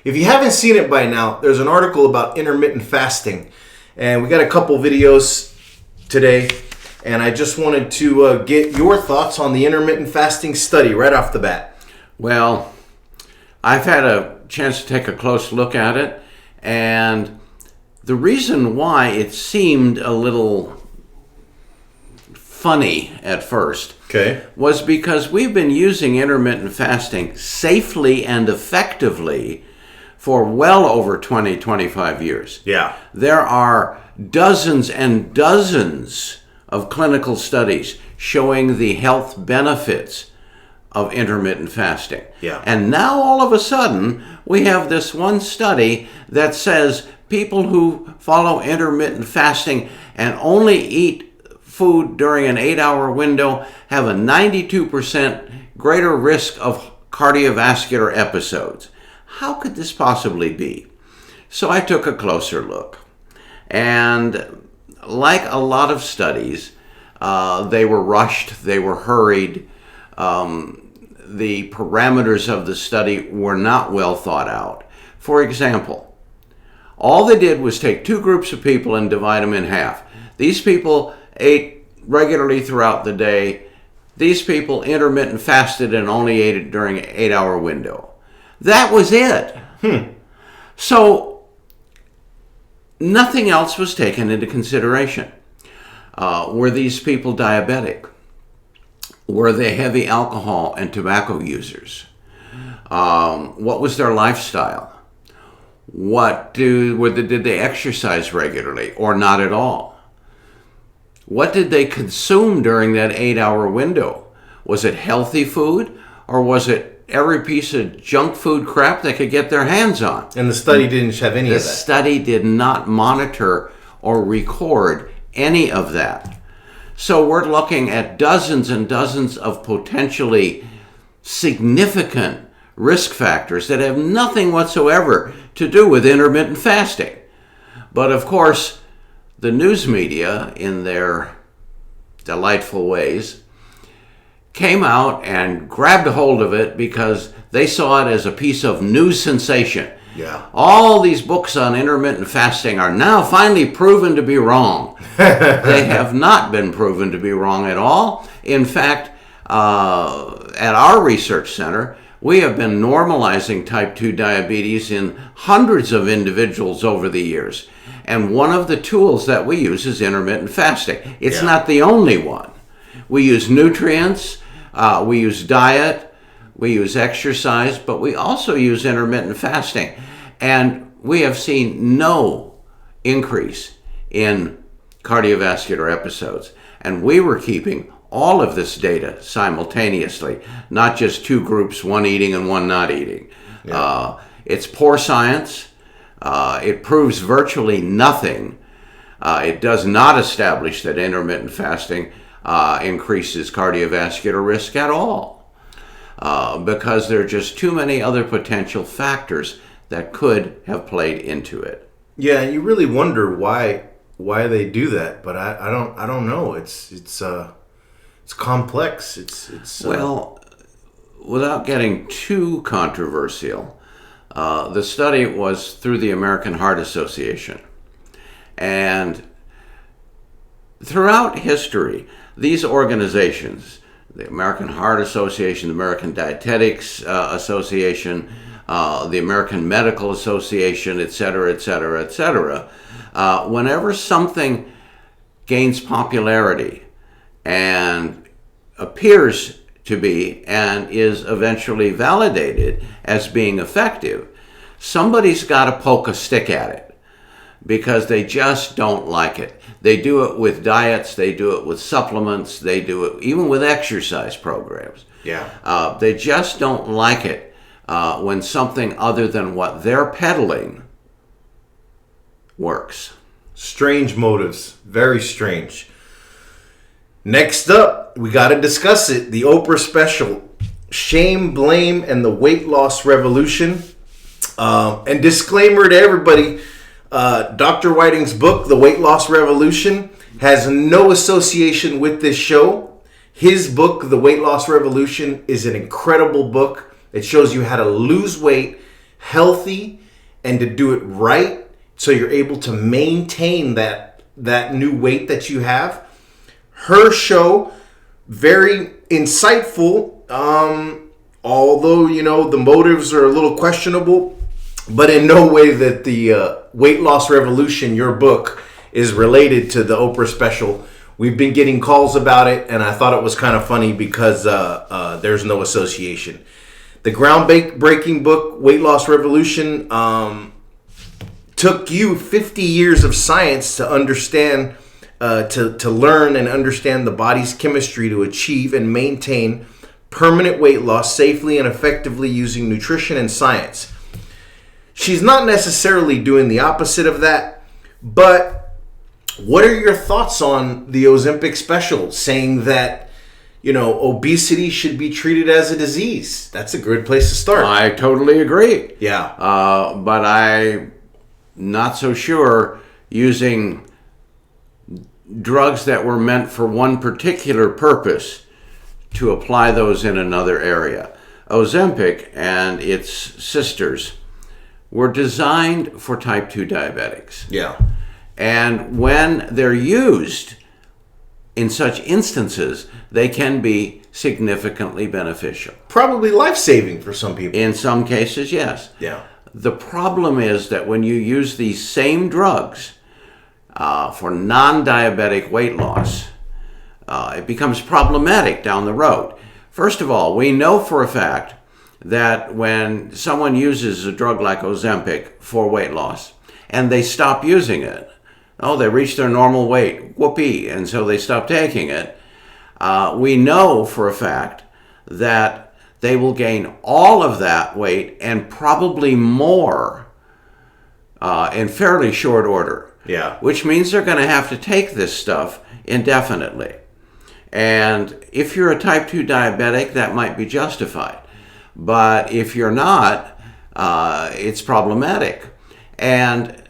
If you haven't seen it by now, there's an article about intermittent fasting. And we got a couple videos today. And I just wanted to get your thoughts on the intermittent fasting study right off the bat. Well, I've had a chance to take a close look at it. And the reason why it seemed a little funny at first was because we've been using intermittent fasting safely and effectively for well over 25 years. Yeah. There are dozens and dozens of clinical studies showing the health benefits of intermittent fasting. Yeah. And now all of a sudden we have this one study that says people who follow intermittent fasting and only eat food during an 8-hour window have a 92% greater risk of cardiovascular episodes. How could this possibly be? So I took a closer look. And like a lot of studies, they were rushed, they were hurried. The parameters of the study were not well thought out. For example, all they did was take two groups of people and divide them in half. These people ate regularly throughout the day. These people intermittent fasted and only ate it during an 8-hour window. That was it. So nothing else was taken into consideration. Were these people diabetic? Were they heavy alcohol and tobacco users? What was their lifestyle? Did they exercise regularly or not at all? What did they consume during that 8-hour window? Was it healthy food, or was it every piece of junk food crap they could get their hands on? And the study didn't have any of that. The study did not monitor or record any of that. So we're looking at dozens and dozens of potentially significant risk factors that have nothing whatsoever to do with intermittent fasting. But of course, the news media, in their delightful ways, came out and grabbed a hold of it because they saw it as a piece of news sensation. Yeah. All these books on intermittent fasting are now finally proven to be wrong. They have not been proven to be wrong at all. In fact, at our research center, we have been normalizing type 2 diabetes in hundreds of individuals over the years. And one of the tools that we use is intermittent fasting. It's not the only one. We use nutrients, we use diet, we use exercise, but we also use intermittent fasting. And we have seen no increase in cardiovascular episodes. And we were keeping all of this data simultaneously, not just two groups, one eating and one not eating. Yeah. It's poor science. It proves virtually nothing. It does not establish that intermittent fasting increases cardiovascular risk at all, because there are just too many other potential factors that could have played into it. Yeah, and you really wonder why they do that, but I don't know. It's complex. Well, without getting too controversial, the study was through the American Heart Association. And throughout history, these organizations, the American Heart Association, the American Dietetics Association, the American Medical Association, et cetera, et cetera, et cetera, whenever something gains popularity and appears to be and is eventually validated as being effective, somebody's got to poke a stick at it because they just don't like it. They do it with diets, they do it with supplements, they do it even with exercise programs. Yeah. They just don't like it when something other than what they're peddling works. Strange motives. Very strange. Next up, we got to discuss it. The Oprah special, Shame, Blame, and the Weight Loss Revolution. And disclaimer to everybody, Dr. Whiting's book, The Weight Loss Revolution, has no association with this show. His book, The Weight Loss Revolution, is an incredible book. It shows you how to lose weight healthy and to do it right so you're able to maintain that new weight that you have. Her show, very insightful, although, the motives are a little questionable, but in no way that the Weight Loss Revolution, your book, is related to the Oprah special. We've been getting calls about it, and I thought it was kind of funny because there's no association. The groundbreaking book, Weight Loss Revolution, took you 50 years of science to understand, to learn and understand the body's chemistry to achieve and maintain permanent weight loss safely and effectively using nutrition and science. She's not necessarily doing the opposite of that, but what are your thoughts on the Ozempic special saying that, obesity should be treated as a disease? That's a good place to start. I totally agree. Yeah. But I'm not so sure using drugs that were meant for one particular purpose to apply those in another area. Ozempic and its sisters were designed for type 2 diabetics. Yeah. And when they're used in such instances, they can be significantly beneficial. Probably life-saving for some people. In some cases, yes. Yeah. The problem is that when you use these same drugs for non-diabetic weight loss, it becomes problematic down the road. First of all, we know for a fact that when someone uses a drug like Ozempic for weight loss and they stop using it, they reach their normal weight, whoopee, and so they stop taking it, we know for a fact that they will gain all of that weight and probably more in fairly short order. Yeah. Which means they're going to have to take this stuff indefinitely. And if you're a type 2 diabetic, that might be justified. But if you're not, it's problematic. And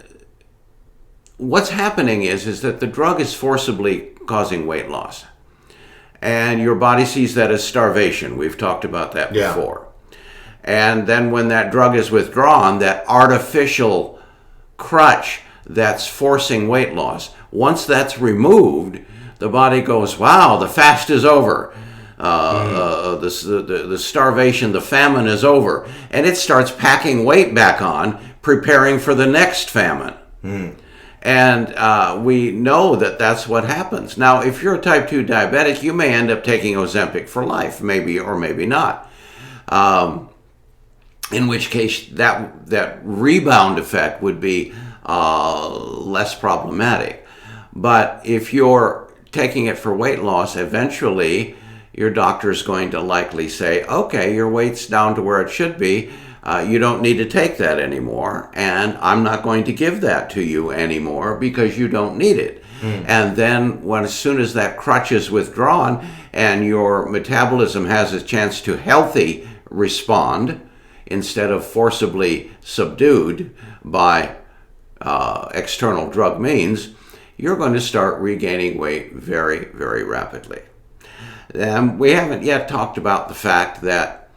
what's happening is that the drug is forcibly causing weight loss. And your body sees that as starvation. We've talked about that before. And then when that drug is withdrawn, that artificial crutch that's forcing weight loss, once that's removed, the body goes, wow, the fast is over. The starvation, the famine is over. And it starts packing weight back on, preparing for the next famine. And we know that that's what happens. Now, if you're a type 2 diabetic, you may end up taking Ozempic for life, maybe or maybe not. In which case, that rebound effect would be less problematic. But if you're taking it for weight loss, eventually your doctor is going to likely say, okay, your weight's down to where it should be. You don't need to take that anymore, and I'm not going to give that to you anymore because you don't need it. And then as soon as that crutch is withdrawn and your metabolism has a chance to healthy respond instead of forcibly subdued by external drug means, you're going to start regaining weight very, very rapidly. We haven't yet talked about the fact that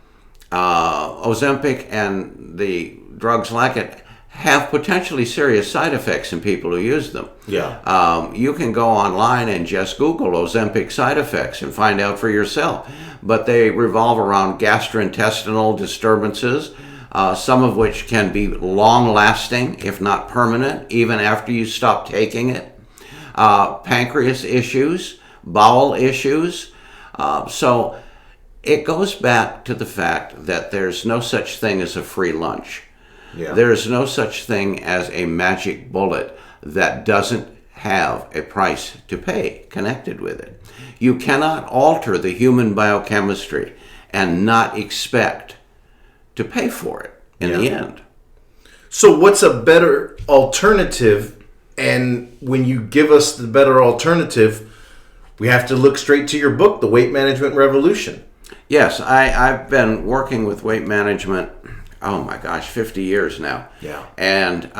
Ozempic and the drugs like it have potentially serious side effects in people who use them. Yeah. You can go online and just Google Ozempic side effects and find out for yourself. But they revolve around gastrointestinal disturbances, some of which can be long-lasting, if not permanent, even after you stop taking it. Pancreas issues, bowel issues. So it goes back to the fact that there's no such thing as a free lunch. Yeah. There's no such thing as a magic bullet that doesn't have a price to pay connected with it. You cannot alter the human biochemistry and not expect to pay for it in the end. So what's a better alternative? And when you give us the better alternative, we have to look straight to your book, The Weight Management Revolution. Yes, I've been working with weight management, 50 years now. Yeah. And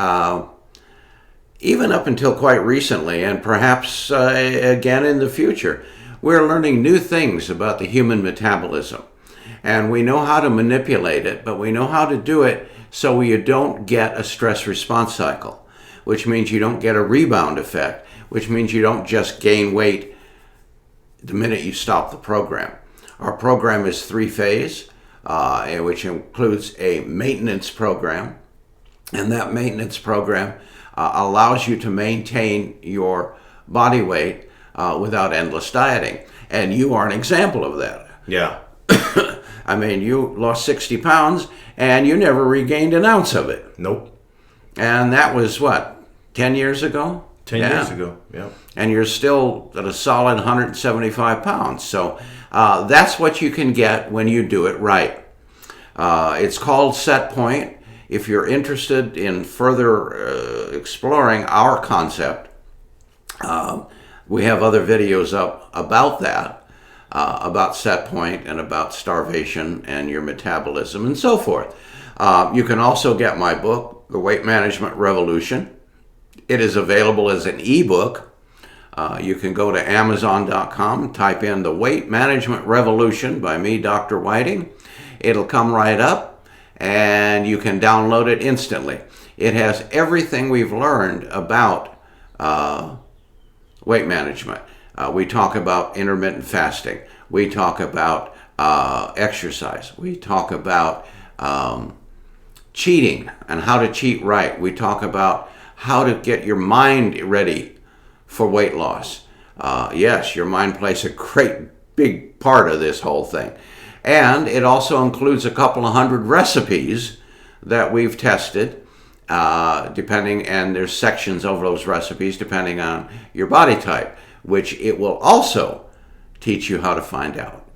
even up until quite recently, and perhaps again in the future, we're learning new things about the human metabolism. And we know how to manipulate it, but we know how to do it so you don't get a stress response cycle, which means you don't get a rebound effect, which means you don't just gain weight the minute you stop the program. Our program is 3-phase, which includes a maintenance program, and that maintenance program allows you to maintain your body weight without endless dieting. And you are an example of that. Yeah. I mean, you lost 60 pounds and you never regained an ounce of it. Nope. And that was what, 10 years ago? 10 years ago, yeah. And you're still at a solid 175 pounds. So that's what you can get when you do it right. It's called Set Point. If you're interested in further exploring our concept, we have other videos up about that, about Set Point and about starvation and your metabolism and so forth. You can also get my book, The Weight Management Revolution. It is available as an ebook. You can go to Amazon.com, type in The Weight Management Revolution by me, Dr. Whiting. It'll come right up, and you can download it instantly. It has everything we've learned about weight management. We talk about intermittent fasting. We talk about exercise. We talk about cheating and how to cheat right. We talk about how to get your mind ready for weight loss. Yes, your mind plays a great big part of this whole thing. And it also includes a couple of hundred recipes that we've tested, depending, and there's sections of those recipes depending on your body type, which it will also teach you how to find out.